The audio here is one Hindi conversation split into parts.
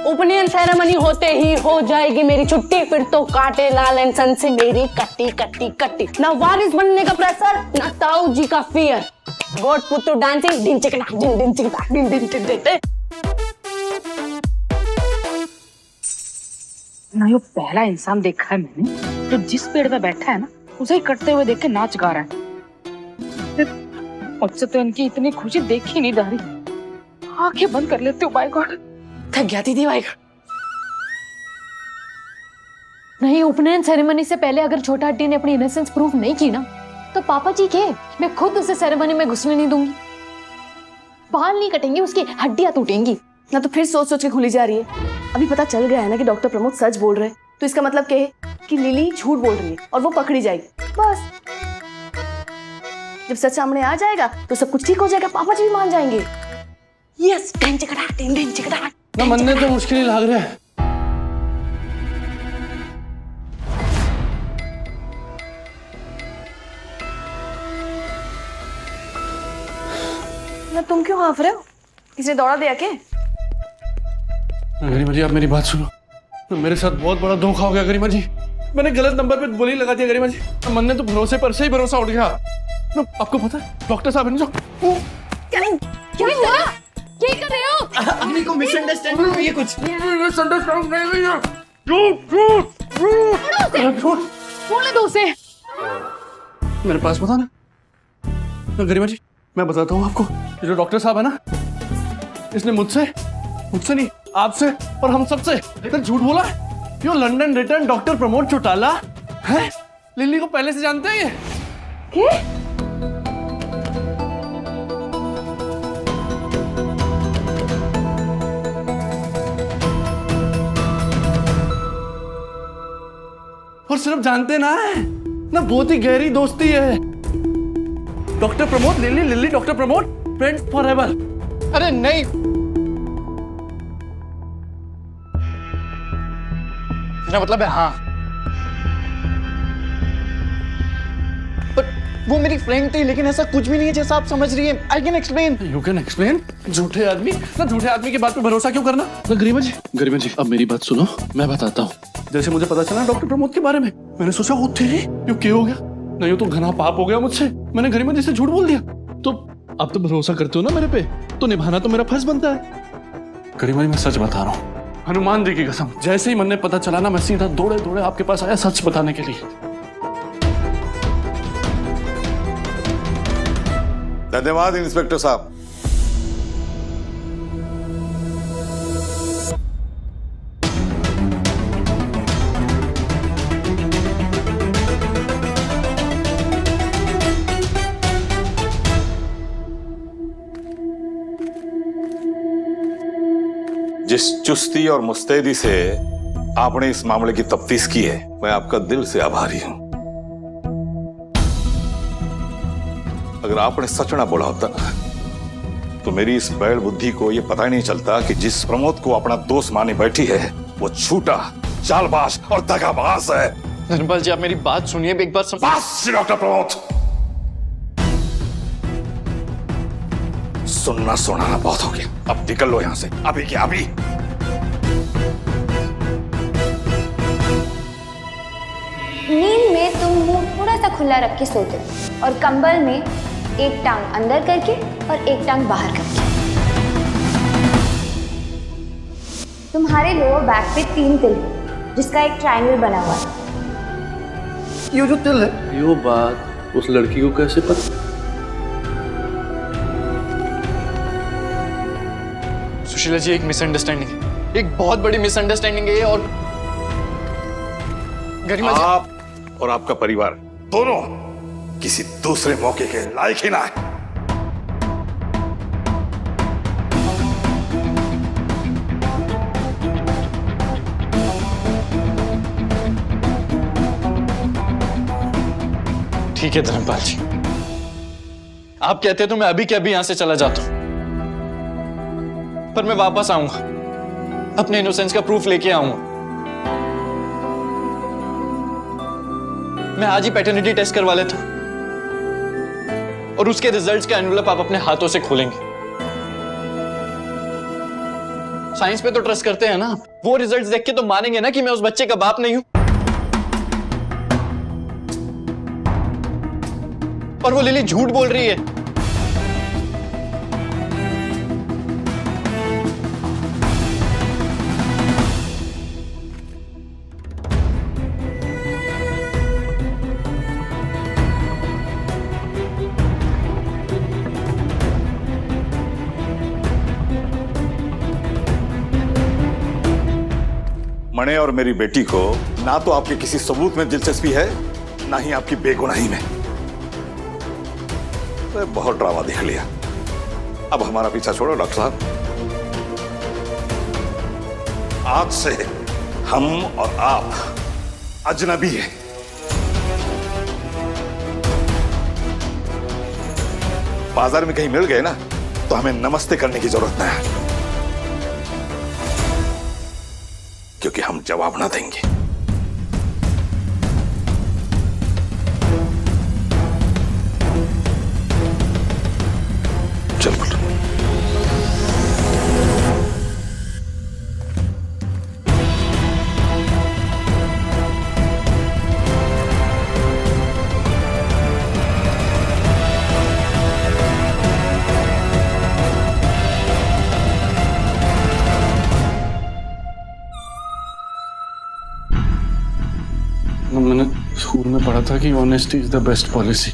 उपनयन सेरेमनी होते ही हो जाएगी मेरी छुट्टी, फिर तो काटे लाल एंड सन से मेरी कट्टी कट्टी कट्टी। ना वारिस बनने का प्रेशर, ना ताऊ जी का फियर। गोट पुत्तू डांसिंग, डिन चिकना डिन डिन चिकना डिन डिन चिकना। ना ये पहला इंसान देखा है मैंने जो जिस पेड़ पे बैठा है ना उसे ही कटते हुए देख के नाच गा रहा है। मुझसे तो इनकी इतनी खुशी देख ही नहीं जा रही। आंखें बंद कर लेती हूँ। माय गॉड, थक गया दीदी भाई। नहीं, उपनयन सेरेमनी से पहले अगर छोटा हट्टी ने अपनी इनोसेंस प्रूफ नहीं की ना तो पापा जी के मैं खुद उसे सेरेमनी में घुसने नहीं दूंगी। बाल नहीं कटेंगे, उसकी हड्डियां टूटेंगी। ना तो फिर सोच सोच के खुली जा रही है। अभी पता चल गया है ना कि डॉक्टर प्रमोद सच बोल रहे हैं, तो इसका मतलब क्या है कि लिली झूठ बोल रही है और वो पकड़ी जाएगी। बस जब सच सामने आ जाएगा तो सब कुछ ठीक हो जाएगा, पापा जी भी मान जाएंगे। यस, टेन चिकड़ा टेन टेन चिकड़ा। ना मनने तो मुश्किल ही लग रहा है। ना तुम क्यों हाँफ रहे हो? किसने दौड़ा दिया क्या? गरिमा जी, आप मेरी बात सुनो। मेरे साथ बहुत बड़ा धोखा हो गया गरिमा जी। मैंने गलत नंबर पे बोली लगा दिया गरिमा जी। मन ने तो भरोसे पर से ही भरोसा उठ गया। आपको पता है डॉक्टर साहब ने जो क्या हुआ? क्या कर रहे हो? अपनी को मिसअंडरस्टैंडिंग हुई है कुछ। मिसअंडरस्टैंडिंग नहीं है। झूठ बोलने दो उसे। मेरे पास पता ना गरिमा जी, मैं बताता हूँ आपको। ये जो डॉक्टर साहब है ना, इसने मुझसे नहीं आपसे और हम सबसे इतना झूठ बोला है। यो London return doctor Pramod Chautala Lily. लिली को पहले से जानते हैं ये। क्या? और सिर्फ जानते ना है ना, बहुत ही गहरी दोस्ती है। Doctor Pramod lily, lily doctor Pramod, friends forever. अरे नहीं, मेरा मतलब है हाँ, पर वो मेरी फ्रेंड थी, लेकिन ऐसा कुछ भी नहीं है जैसा आप समझ रही हैं। I can explain. You can explain. झूठे आदमी ना, झूठे आदमी की बात पे भरोसा क्यों करना ना। गरिमा जी अब मेरी बात सुनो, मैं बताता हूँ। जैसे मुझे पता चला डॉक्टर प्रमोद के बारे में, मैंने सोचा वो थे यू क्या हो गया ना, ये तो घना पाप हो गया मुझसे। मैंने गरिमा जी से झूठ बोल दिया। तो आप तो भरोसा करते हो ना मेरे पे, तो निभाना तो मेरा फर्ज बनता है। गरिमा जी मैं सच बता रहा हूँ, हनुमान जी की कसम। जैसे ही मन ने पता चला ना, मैं सीधा दौड़े दौड़े आपके पास आया सच बताने के लिए। धन्यवाद इंस्पेक्टर साहब। जिस चुस्ती और मुस्तैदी से आपने इस मामले की तफ्तीश की है, मैं आपका दिल से आभारी हूं। अगर आपने सच ना बोला होता ना, तो मेरी इस बैल बुद्धि को यह पता ही नहीं चलता कि जिस प्रमोद को अपना दोस्त माने बैठी है वो झूठा, चालबाज और दगाबाज है। धनपाल जी, आप मेरी बात सुनिए एक बार। बस डॉक्टर प्रमोद, सुनना सुनाना बहुत हो गया। अब निकल लो यहां से, अभी क्या अभी। नींद में तुम मुंह थोड़ा सा खुला रख के सोते हो और कंबल में एक टांग अंदर करके और एक टांग बाहर करके। तुम्हारे लोअर बैक पे 3 तिल है, जिसका एक ट्रायंगल बना हुआ है। ये जो तिल है, यो बात उस लड़की को कैसे पता? सुशीला जी, एक मिसअंडरस्टैंडिंग है, एक बहुत बड़ी मिसअंडरस्टैंडिंग है। और गरिमा जी, आप और आपका परिवार दोनों किसी दूसरे मौके के लायक ही ना है। ठीक है धर्मपाल जी, आप कहते हैं तो मैं अभी के अभी यहां से चला जाता हूं, पर मैं वापस आऊंगा, अपने इनोसेंस का प्रूफ लेके आऊंगा। मैं आज ही पैटर्निटी टेस्ट करवा लेता हूं और उसके रिजल्ट्स का एनवलप आप अपने हाथों से खोलेंगे। साइंस पे तो ट्रस्ट करते हैं ना, वो रिजल्ट्स देख के तो मानेंगे ना कि मैं उस बच्चे का बाप नहीं हूं। और वो लिली झूठ बोल रही है। मणे और मेरी बेटी को ना तो आपके किसी सबूत में दिलचस्पी है, ना ही आपकी बेगुनाही में। तो बहुत ड्रामा देख लिया, अब हमारा पीछा छोड़ो डॉक्टर साहब। आज से हम और आप अजनबी हैं। बाजार में कहीं मिल गए ना तो हमें नमस्ते करने की जरूरत नहीं है, क्योंकि हम जवाब ना देंगे। चल बोलो। मैंने स्कूल में पढ़ा था कि honesty is the best policy.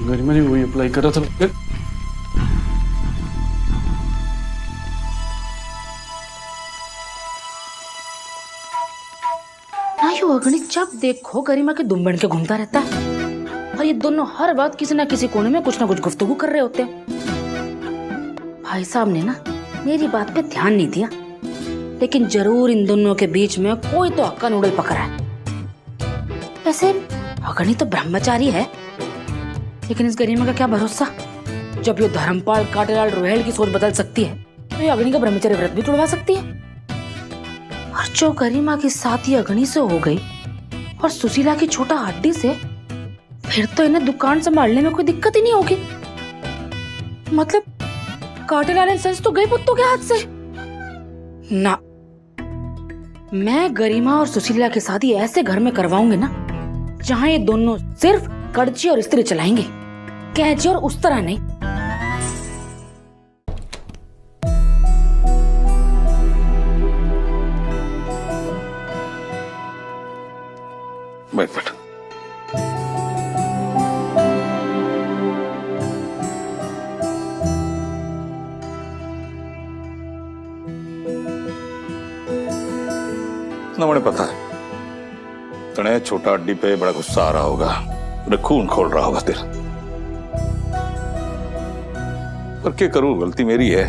Garima ji वही अप्लाई कर रहा था। ना ये अगणित जब देखो गरिमा के दुम बन के घूमता रहता है, और ये दोनों हर बात किसी ना किसी कोने में कुछ ना कुछ गुफ्तगू कर रहे होते हैं। भाई साहब ने ना मेरी बात पे ध्यान नहीं दिया, लेकिन जरूर इन दोनों के बीच में कोई तो हक्का नूडल पकड़ा है। वैसे अगणित तो ब्रह्मचारी है, लेकिन इस गरिमा का क्या भरोसा। जब ये धर्मपाल काटेलाल रोहेल की सोच बदल सकती है, तो ये अग्नि का ब्रह्मचर्य व्रत भी तोड़वा सकती है। और जो गरिमा की साथी अग्नि से हो गई और सुशीला की छोटा हड्डी से, फिर तो इन्हें दुकान संभालने में कोई दिक्कत ही नहीं होगी। मतलब काटेलाल एंड सन्स तो गए पुत्तों के हाथ से ना। मैं गरिमा और सुशीला की शादी ऐसे घर में करवाऊंगी ना, जहां ये दोनों सिर्फ कड़ची और इस्त्री चलाएंगे, कैची और उस तरह नहीं। बैठ बैठ। ना मुझे पता है तने छोटा अड्डी पे बड़ा गुस्सा आ रहा होगा, खून खोल रहा होगा तेरा। पर क्या करूं, गलती मेरी है।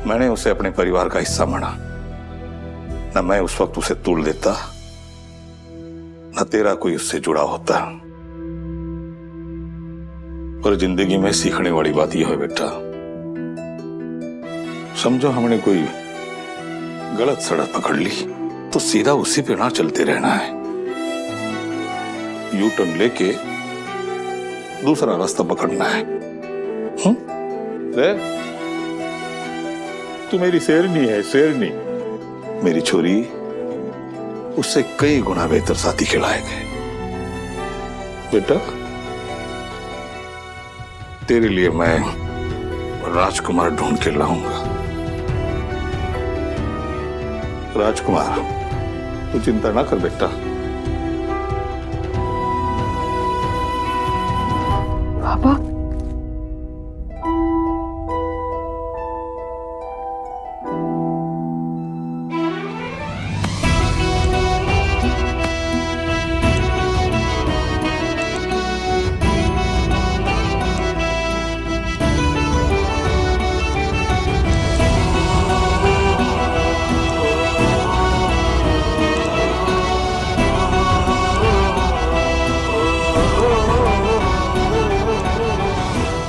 मैंने उसे अपने परिवार का हिस्सा माना। ना मैं उस वक्त उसे तोड़ देता, ना तेरा कोई उससे जुड़ा होता। पर जिंदगी में सीखने वाली बात यह है बेटा, समझो हमने कोई गलत सड़क पकड़ ली तो सीधा उसी पे ना चलते रहना है। यू टर्न लेके दूसरा रास्ता पकड़ना है। तू मेरी शेरनी है, शेरनी। मेरी छोरी उससे कई गुना बेहतर साथी के लायक है। बेटा तेरे लिए मैं राजकुमार ढूंढ के लाऊंगा। राजकुमार तू चिंता ना कर बेटा। पापा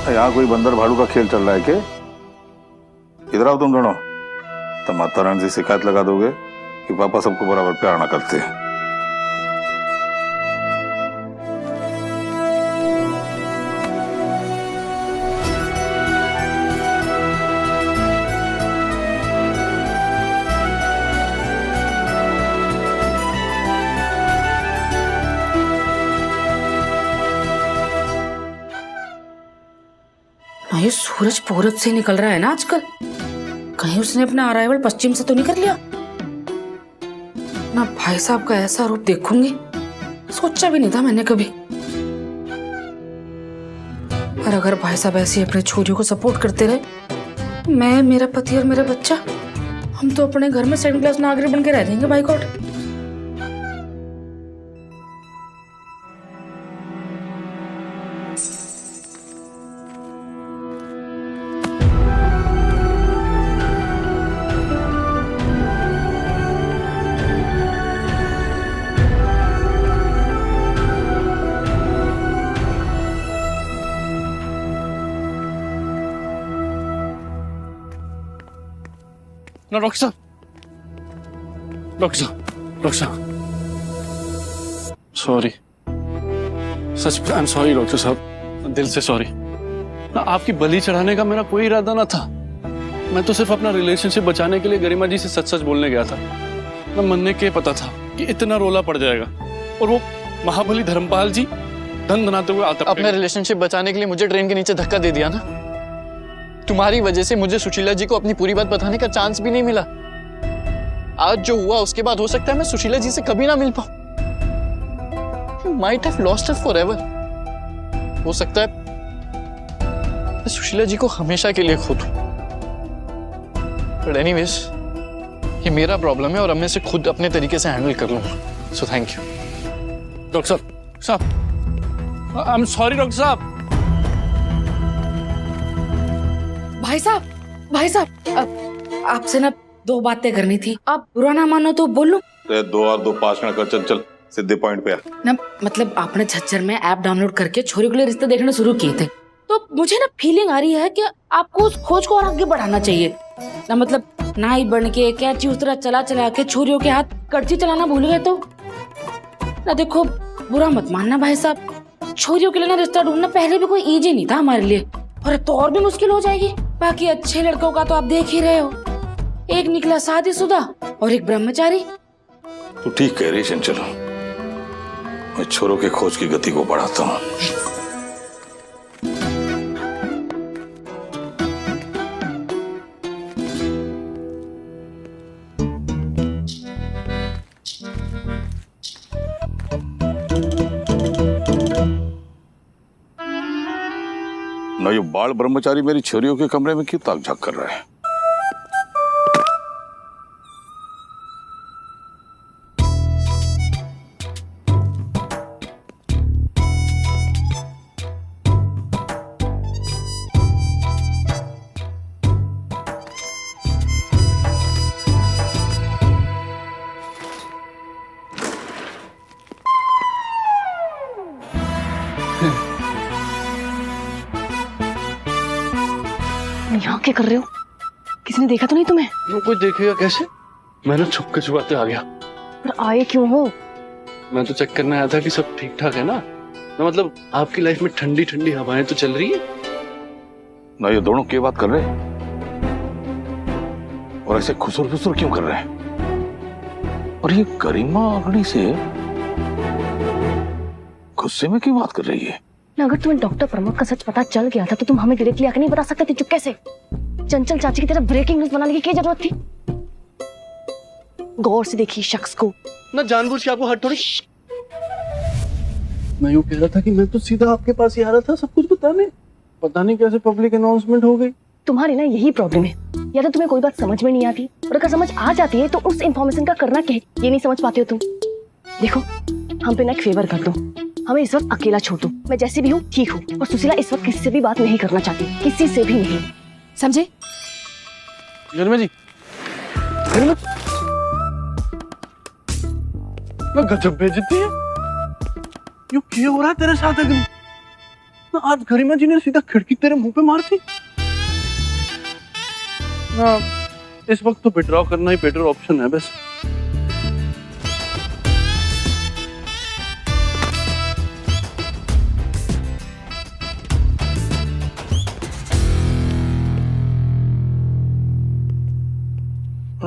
यहाँ कोई बंदर भाड़ू का खेल चल रहा है क्या? इधर आओ तुम दोनों। तो माता रानी से शिकायत लगा दोगे कि पापा सबको बराबर प्यार ना करते हैं। हाँ, ये सूरज पूरब से निकल रहा है ना आजकल। कहीं उसने अपना अराइवल पश्चिम से तो नहीं कर लिया ना। भाई साहब का ऐसा रूप देखूंगी सोचा भी नहीं था मैंने कभी। और अगर भाई साहब ऐसे अपने छोरियों को सपोर्ट करते रहे, मैं, मेरा पति और मेरा बच्चा, हम तो अपने घर में सेकंड क्लास नागरिक बन के रह जाएंगे। By God. ना डॉक्टर साहब, डॉक्टर साहब, डॉक्टर साहब, sorry, such I am sorry doctor साहब, दिल से सॉरी। ना आपकी बलि चढ़ाने का मेरा कोई इरादा ना था। मैं तो सिर्फ अपना रिलेशनशिप बचाने के लिए गरिमा जी से सच सच बोलने गया था। ना मन के पता था कि इतना रोला पड़ जाएगा और वो महाबली धर्मपाल जी धन धनाते हुए आता। अपना रिलेशनशिप बचाने के लिए मुझे ट्रेन के नीचे धक्का दे दिया ना। तुम्हारी वजह से मुझे सुशीला जी को अपनी पूरी बात बताने का चांस भी नहीं मिला। आज जो हुआ उसके बाद हो सकता है मैं सुशीला जी से कभी ना मिल पाऊं। Might have lost her forever. हो सकता है मैं सुशीला जी को हमेशा के लिए खो दूं। बट एनीवेज, ये मेरा प्रॉब्लम है और अब मैं इसे खुद अपने तरीके से हैंडल कर लूंगा। सो थैंक यू डॉक्टर साहब, आई एम सॉरी डॉक्टर साहब। भाई साहब, आपसे ना 2 बातें करनी थी। आप बुरा ना मानो तो बोल लो। 2 और 2 5 मिनट कर, चल चल सीधे पॉइंट पे आ। ना मतलब आपने झज्जर में ऐप डाउनलोड करके छोरी के लिए रिश्ते देखने शुरू किए थे, तो मुझे ना फीलिंग आ रही है कि आपको उस खोज को और आगे बढ़ाना चाहिए ना। मतलब नाई बन के कैची उस तरह चला चला के छोरियों के हाथ कड़ची चलाना भूल गए तो ना। देखो, बुरा मत मानना भाई साहब, छोरियों के लिए ना रिश्ता ढूंढना पहले भी कोई इजी नहीं था हमारे लिए, और अब तो और भी मुश्किल हो जाएगी। बाकी अच्छे लड़कों का तो आप देख ही रहे हो, एक निकला शादीशुदा और एक ब्रह्मचारी। तू ठीक कह रही है, चलो मैं छोरों के खोज की गति को बढ़ाता हूँ। ना ये बाल ब्रह्मचारी मेरी छोरियों के कमरे में क्यों ताक झाक कर रहा है? यहाँ क्या कर रहे हो? किसी ने देखा तो नहीं तुम्हें? कोई देखेगा कैसे? मैं ना छुप के छुपाते आ गया। पर आए क्यों हो? मैं तो चेक करने आया था कि सब ठीक ठाक है ना। मतलब आपकी लाइफ में ठंडी ठंडी हवाएं तो चल रही है ना। ये दोनों क्या बात कर रहे हैं और ऐसे खुसुर फुसुर क्यों कर रहे हैं? और ये गरिमा अगड़ी से गुस्से में क्यों बात कर रही है? अगर तुम्हें डॉक्टर प्रमोद का सच पता चल गया था तो तुम हमें डायरेक्टली आके नहीं बता सकते थे चुप कैसे? चंचल चाची की तरह ब्रेकिंग न्यूज बनाने की क्या जरूरत थी? गौर से देखिए शख्स को। ना जानबूझ के आपको हट थोड़ी। मैं यूँ कह रहा था कि मैं तो सीधा आपके पास ही आ रहा था सब कुछ बताने। पता नहीं कैसे पब्लिक अनाउंसमेंट हो गई। तुम्हारी ना यही प्रॉब्लम है, या तो तुम्हें कोई बात समझ में नहीं आती, और अगर समझ आ जाती है तो उस इन्फॉर्मेशन का करना क्या है ये नहीं समझ पाते हो तुम। देखो, हम पे ना एक फेवर कर दो, हमें इस वक्त अकेला छोड़ दो। मैं जैसी भी हूँ ठीक हूँ, और सुशीला इस वक्त किसी से भी बात नहीं करना चाहती, किसी से भी नहीं, समझे? गरिमा जी, गरिमा ना गजब बेइज्जती है। यू क्या हो रहा है तेरे साथ? अगली ना आज गरिमा जी ने सीधा खिड़की तेरे मुंह पे मार दी ना। इस वक्त तो विड्रॉ करना ही बेटर ऑप्शन है बस।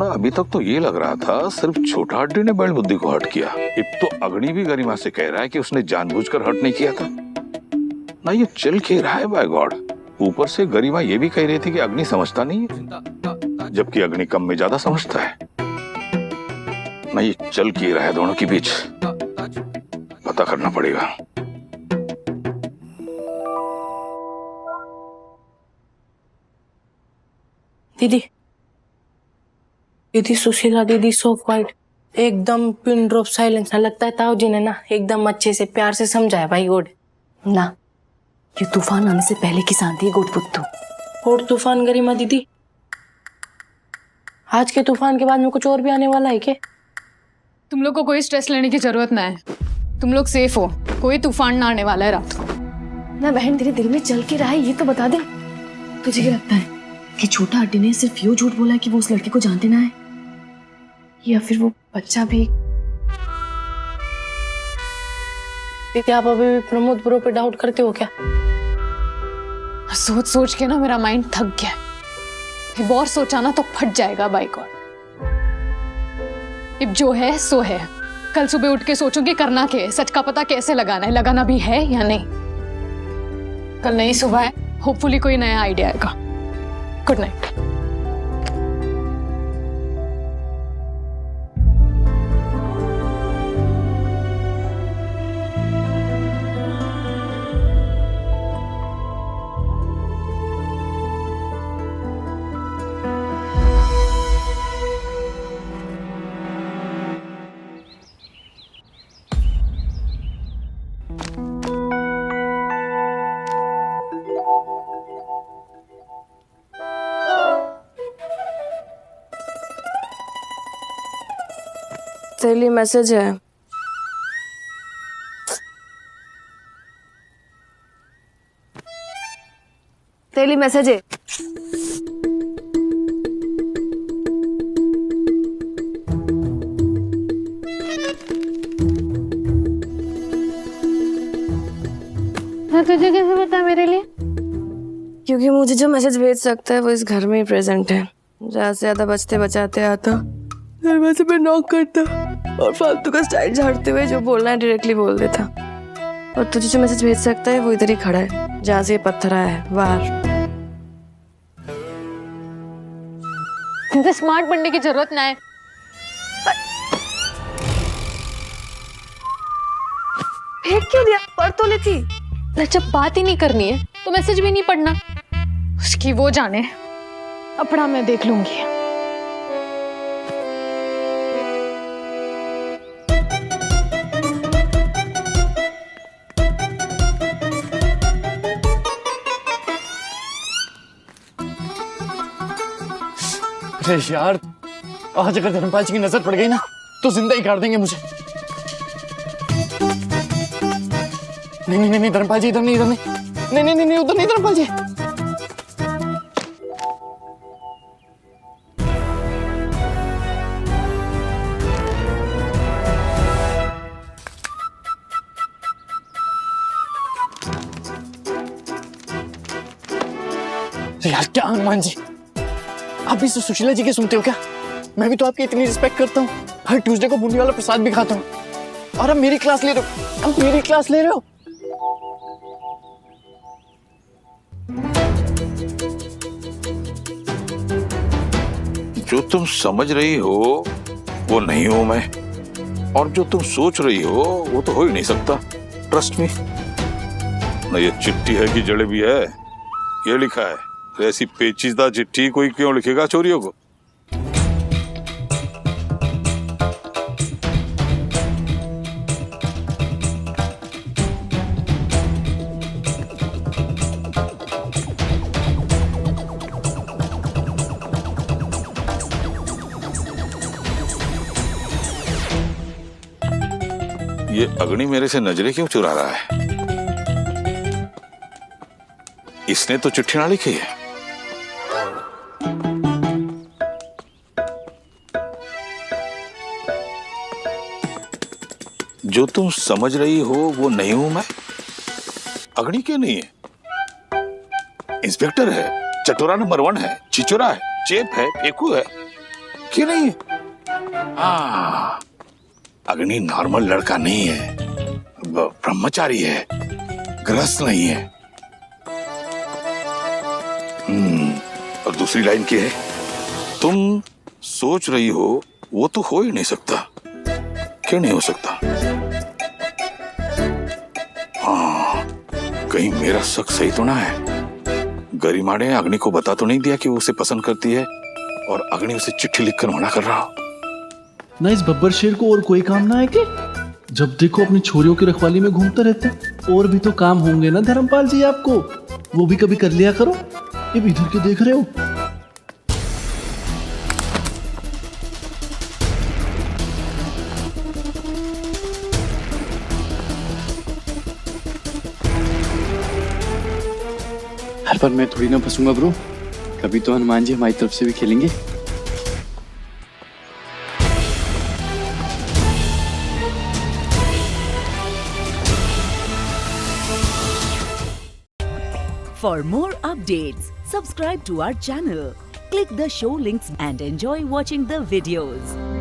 अभी तक तो ये लग रहा था सिर्फ छोटा हड्डी ने बैल बुद्धि को हर्ट किया। अब तो अग्नि भी गरिमा से कह रहा है कि उसने जानबूझकर हर्ट नहीं किया था ना। ये चल के रहा है बाय गॉड। ऊपर से गरिमा ये भी कह रही थी कि अग्नि समझता नहीं है, जबकि अग्नि कम में ज्यादा समझता है। नहीं, चल की रहा है दोनों के बीच, पता करना पड़ेगा। दीदी सुशीला दीदी सो क्वाइट, एकदम पिन ड्रॉप साइलेंस। लगता है ताऊ जी ने ना एकदम अच्छे से प्यार से समझाया भाई गोड ना। ये तूफान आने से पहले की शांति है गोट पुत्तू। और तूफान गरिमा दीदी, आज के तूफान के बाद में कुछ और भी आने वाला है क्या? तुम लोग को कोई स्ट्रेस लेने की जरूरत ना है, तुम लोग सेफ हो, कोई तूफान ना आने वाला है रात को। ना बहन, तेरे दिल में चल के रहा है ये तो बता दे। तुझे क्या लगता है कि छोटा हड्डी ने सिर्फ यो झूठ बोला है कि वो उस लड़के को जानते ना है, या फिर वो बच्चा भी? दीदी आप अभी भी प्रमोद ब्रो पे डाउट करते हो क्या? सोच सोच के ना मेरा माइंड थक गया। अब और सोचा ना तो फट जाएगा बाइक। और अब जो है सो है, कल सुबह उठ के सोचूंगी करना क्या है, सच का पता कैसे लगाना है, लगाना भी है या नहीं। कल नई सुबह है, होपफुली कोई नया आइडिया आएगा। Good night. तेरे लिए मैसेज है। तेरे लिए मैसेज है। तुझे कैसे पता मेरे लिए? क्योंकि मुझे जो मैसेज भेज सकता है वो इस घर में ही प्रेजेंट है। ज्यादा से ज्यादा बचते बचाते आता, दरवाजे पे नॉक करता और फालतू का स्टाइल झाड़ते हुए जो बोलना है डायरेक्टली बोल देता। और तुझे जो मैसेज भेज सकता है वो इधर ही खड़ा है, जहाँ से ये पत्थर आया है, बाहर। तुझे स्मार्ट बनने की जरूरत ना है। फेंक क्यों दिया? पढ़ तो लेती। जब बात ही नहीं करनी है तो मैसेज भी नहीं पढ़ना। उसकी वो जाने, अपना मैं देख लूंगी। अरे यार, आज अगर धर्मपाल जी की नजर पड़ गई ना तो जिंदा ही काट देंगे मुझे। नहीं नहीं नहीं, धर्मपाल जी इधर नहीं, इधर नहीं, नहीं नहीं नहीं, उधर नहीं धर्मपाल जी। यार क्या हनुमान जी, आप भी तो सुशीला जी के सुनते हो क्या? मैं भी तो आपकी इतनी रिस्पेक्ट करता हूँ, हर ट्यूसडे को बूंदी वाला प्रसाद भी खाता हूँ, और अब मेरी क्लास ले रहे हो, अब मेरी क्लास ले रहे हो। जो तुम समझ रही हो वो नहीं हूं मैं, और जो तुम सोच रही हो वो तो हो ही नहीं सकता। Trust me. न ये चिट्ठी है कि जलेबी है, ये लिखा है। ऐसी पेचीदा चिट्ठी कोई क्यों लिखेगा चोरियों को? ये अग्नि मेरे से नजरें क्यों चुरा रहा है? इसने तो चिट्ठी ना लिखी है। जो तुम समझ रही हो वो नहीं हूं मैं। अग्नि क्यों नहीं है? इंस्पेक्टर है, चटोरा नंबर 1 है, छिचोरा है, चेप है, फेकू है, क्यों नहीं है? अग्नि नॉर्मल लड़का नहीं है, ब्रह्मचारी है, गृहस्थ नहीं है। और दूसरी लाइन की है, तुम सोच रही हो वो तो हो ही नहीं सकता। क्यों नहीं हो सकता? हाँ, कहीं मेरा शक सही तो ना है? गरिमा ने अग्नि को बता तो नहीं दिया कि वो उसे पसंद करती है और अग्नि उसे चिट्ठी लिखकर मना कर रहा हो? ना इस बब्बर शेर को और कोई काम ना है कि जब देखो अपनी छोरियों की रखवाली में घूमते रहते हैं। और भी तो काम होंगे ना धर्मपाल जी आपको, वो भी कभी कर लिया करो। ये इधर क्यों देख रहे हो? हर बार मैं थोड़ी ना फंसूंगा ब्रो, कभी तो हनुमान जी हमारी तरफ से भी खेलेंगे। For more updates, subscribe to our channel, click the show links and enjoy watching the videos.